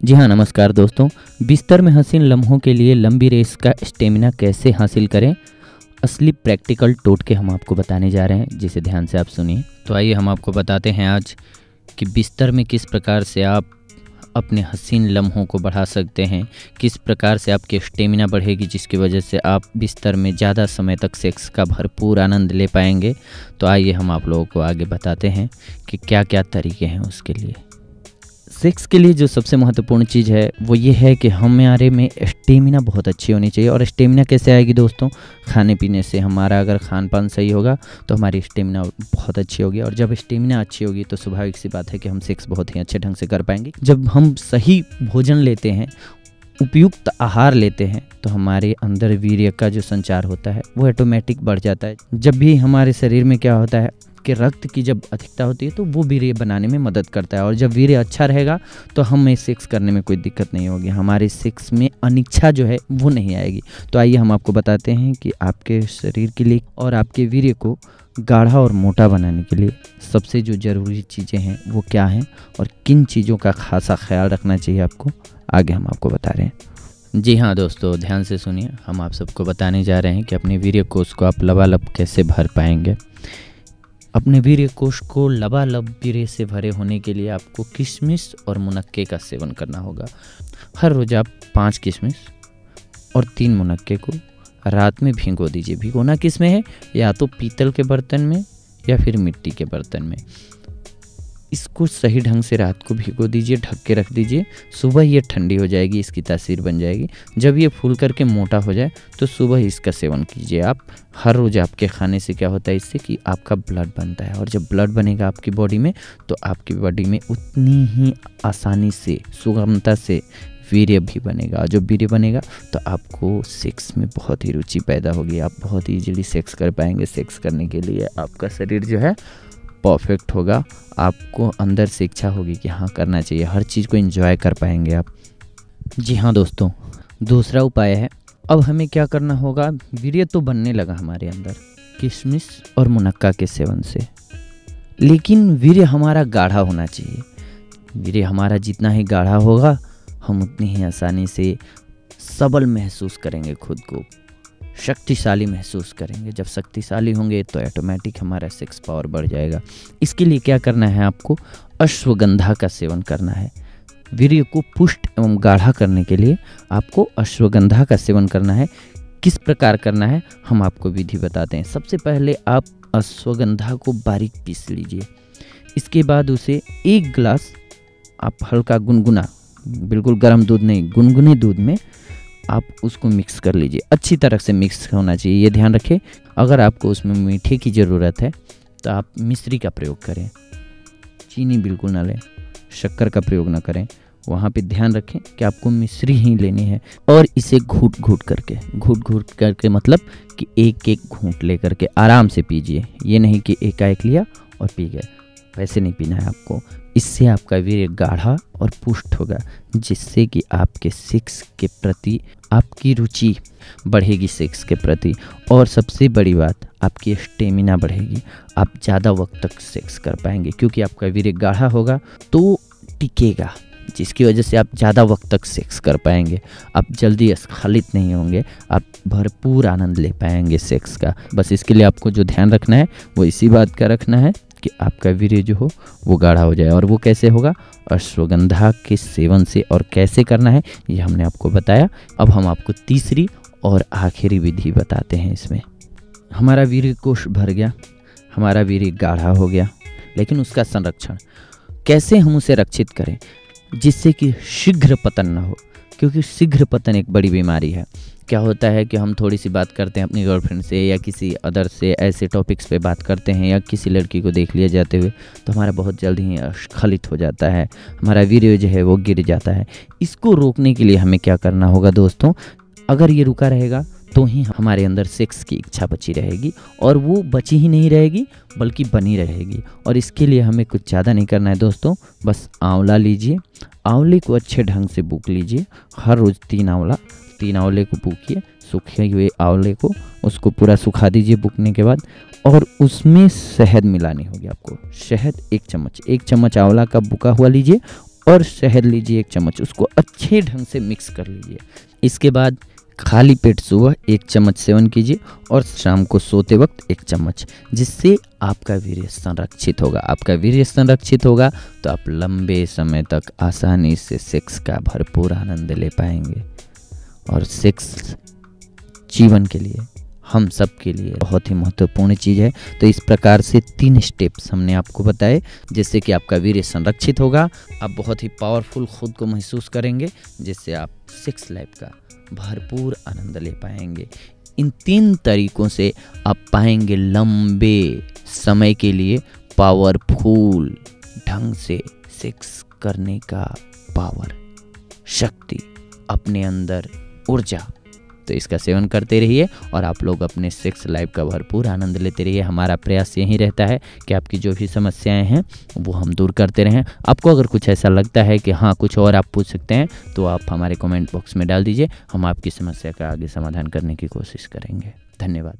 जी हाँ, नमस्कार दोस्तों। बिस्तर में हसीन लम्हों के लिए लंबी रेस का स्टेमिना कैसे हासिल करें, असली प्रैक्टिकल टोटके हम आपको बताने जा रहे हैं, जिसे ध्यान से आप सुनिए। तो आइए हम आपको बताते हैं आज कि बिस्तर में किस प्रकार से आप अपने हसीन लम्हों को बढ़ा सकते हैं, किस प्रकार से आपकी स्टेमिना बढ़ेगी, जिसकी वजह से आप बिस्तर में ज़्यादा समय तक सेक्स का भरपूर आनंद ले पाएंगे। तो आइए हम आप लोगों को आगे बताते हैं कि क्या क्या तरीके हैं उसके लिए। सेक्स के लिए जो सबसे महत्वपूर्ण चीज़ है वो ये है कि हमारे में स्टेमिना बहुत अच्छी होनी चाहिए। और स्टेमिना कैसे आएगी दोस्तों? खाने पीने से। हमारा अगर खान पान सही होगा तो हमारी स्टेमिना बहुत अच्छी होगी, और जब स्टेमिना अच्छी होगी तो स्वाभाविक सी बात है कि हम सेक्स बहुत ही अच्छे ढंग से कर पाएंगे। जब हम सही भोजन लेते हैं, उपयुक्त आहार लेते हैं, तो हमारे अंदर वीर्य का जो संचार होता है वो ऑटोमेटिक बढ़ जाता है। जब भी हमारे शरीर में क्या होता है कि रक्त की जब अधिकता होती है तो वो वीर्य बनाने में मदद करता है, और जब वीर्य अच्छा रहेगा तो हमें सेक्स करने में कोई दिक्कत नहीं होगी, हमारे सेक्स में अनिच्छा जो है वो नहीं आएगी। तो आइए हम आपको बताते हैं कि आपके शरीर के लिए और आपके वीर्य को गाढ़ा और मोटा बनाने के लिए सबसे जो ज़रूरी चीज़ें हैं वो क्या हैं, और किन चीज़ों का खासा ख्याल रखना चाहिए आपको, आगे हम आपको बता रहे हैं। जी हाँ दोस्तों, ध्यान से सुनिए। हम आप सबको बताने जा रहे हैं कि अपने वीर्य कोष को आप लबालब कैसे भर पाएंगे। अपने वीर्य कोष को लबालब वीर्य से भरे होने के लिए आपको किशमिश और मुनक्के का सेवन करना होगा। हर रोज़ आप 5 किशमिश और 3 मुनक्के को रात में भिगो दीजिए। भिगोना किस में है? या तो पीतल के बर्तन में या फिर मिट्टी के बर्तन में। इसको सही ढंग से रात को भिगो दीजिए, ढक के रख दीजिए। सुबह ये ठंडी हो जाएगी, इसकी तासीर बन जाएगी। जब ये फूल करके मोटा हो जाए तो सुबह इसका सेवन कीजिए आप। हर रोज़ आपके खाने से क्या होता है इससे कि आपका ब्लड बनता है, और जब ब्लड बनेगा आपकी बॉडी में तो आपकी बॉडी में उतनी ही आसानी से, सुगमता से वीर्य भी बनेगा। जब वीर्य बनेगा तो आपको सेक्स में बहुत ही रुचि पैदा होगी, आप बहुत ईजिली सेक्स कर पाएंगे। सेक्स करने के लिए आपका शरीर जो है परफेक्ट होगा, आपको अंदर से इच्छा होगी कि हाँ करना चाहिए, हर चीज़ को एंजॉय कर पाएंगे आप। जी हाँ दोस्तों, दूसरा उपाय है, अब हमें क्या करना होगा। वीर्य तो बनने लगा हमारे अंदर किशमिश और मुनक्का के सेवन से, लेकिन वीर्य हमारा गाढ़ा होना चाहिए। वीर्य हमारा जितना ही गाढ़ा होगा हम उतनी ही आसानी से सबल महसूस करेंगे, खुद को शक्तिशाली महसूस करेंगे। जब शक्तिशाली होंगे तो ऑटोमेटिक हमारा सेक्स पावर बढ़ जाएगा। इसके लिए क्या करना है आपको? अश्वगंधा का सेवन करना है। वीर्य को पुष्ट एवं गाढ़ा करने के लिए आपको अश्वगंधा का सेवन करना है। किस प्रकार करना है हम आपको विधि बताते हैं। सबसे पहले आप अश्वगंधा को बारीक पीस लीजिए। इसके बाद उसे 1 गिलास आप हल्का गुनगुना, बिल्कुल गर्म दूध नहीं, गुनगुने दूध में आप उसको मिक्स कर लीजिए। अच्छी तरह से मिक्स होना चाहिए, ये ध्यान रखें। अगर आपको उसमें मीठे की ज़रूरत है तो आप मिश्री का प्रयोग करें, चीनी बिल्कुल ना लें, शक्कर का प्रयोग ना करें। वहाँ पे ध्यान रखें कि आपको मिश्री ही लेनी है, और इसे घूट घूट करके मतलब कि एक एक घूंट ले करके आराम से पीजिए। ये नहीं कि एकाएक लिया और पी गए, वैसे नहीं पीना है आपको। इससे आपका वीर्य गाढ़ा और पुष्ट होगा, जिससे कि आपके सेक्स के प्रति आपकी रुचि बढ़ेगी, सेक्स के प्रति। और सबसे बड़ी बात, आपकी स्टेमिना बढ़ेगी, आप ज़्यादा वक्त तक सेक्स कर पाएंगे, क्योंकि आपका वीर्य गाढ़ा होगा तो टिकेगा, जिसकी वजह से आप ज़्यादा वक्त तक सेक्स कर पाएंगे। आप जल्दी स्खलित नहीं होंगे, आप भरपूर आनंद ले पाएंगे सेक्स का। बस इसके लिए आपको जो ध्यान रखना है वो इसी बात का रखना है कि आपका वीर्य जो हो वो गाढ़ा हो जाए। और वो कैसे होगा? अश्वगंधा के सेवन से। और कैसे करना है ये हमने आपको बताया। अब हम आपको तीसरी और आखिरी विधि बताते हैं। इसमें हमारा वीर्य कोष भर गया, हमारा वीर्य गाढ़ा हो गया, लेकिन उसका संरक्षण कैसे हम उसे रक्षित करें जिससे कि शीघ्र पतन ना हो, क्योंकि शीघ्र पतन एक बड़ी बीमारी है। क्या होता है कि हम थोड़ी सी बात करते हैं अपनी गर्लफ्रेंड से या किसी अदर से, ऐसे टॉपिक्स पे बात करते हैं, या किसी लड़की को देख लिया जाते हुए, तो हमारा बहुत जल्द ही स्खलित हो जाता है, हमारा वीर्य जो है वो गिर जाता है। इसको रोकने के लिए हमें क्या करना होगा दोस्तों? अगर ये रुका रहेगा तो ही हमारे अंदर सेक्स की इच्छा बची रहेगी, और वो बची ही नहीं रहेगी बल्कि बनी रहेगी। और इसके लिए हमें कुछ ज़्यादा नहीं करना है दोस्तों, बस आंवला लीजिए, आंवले को अच्छे ढंग से बूक लीजिए। हर रोज़ 3 आंवले को बूकिए, सूखे हुए आंवले को, उसको पूरा सुखा दीजिए बूकने के बाद, और उसमें शहद मिलानी होगी आपको। शहद 1 चम्मच आंवला का बुका हुआ लीजिए, और शहद लीजिए 1 चम्मच, उसको अच्छे ढंग से मिक्स कर लीजिए। इसके बाद खाली पेट सुबह 1 चम्मच सेवन कीजिए और शाम को सोते वक्त 1 चम्मच, जिससे आपका वीर्य संरक्षित होगा। आपका वीर्य संरक्षित होगा तो आप लंबे समय तक आसानी से सेक्स का भरपूर आनंद ले पाएंगे। और सेक्स जीवन के लिए, हम सब के लिए बहुत ही महत्वपूर्ण चीज़ है। तो इस प्रकार से 3 स्टेप्स हमने आपको बताए, जिससे कि आपका वीर्य संरक्षित होगा, आप बहुत ही पावरफुल खुद को महसूस करेंगे, जिससे आप सेक्स लाइफ का भरपूर आनंद ले पाएंगे। इन 3 तरीकों से आप पाएंगे लंबे समय के लिए पावरफुल ढंग से सेक्स करने का पावर, शक्ति, अपने अंदर ऊर्जा। तो इसका सेवन करते रहिए और आप लोग अपने सेक्स लाइफ का भरपूर आनंद लेते रहिए। हमारा प्रयास यही रहता है कि आपकी जो भी समस्याएं हैं वो हम दूर करते रहें। आपको अगर कुछ ऐसा लगता है कि हाँ कुछ और आप पूछ सकते हैं तो आप हमारे कमेंट बॉक्स में डाल दीजिए, हम आपकी समस्या का आगे समाधान करने की कोशिश करेंगे। धन्यवाद।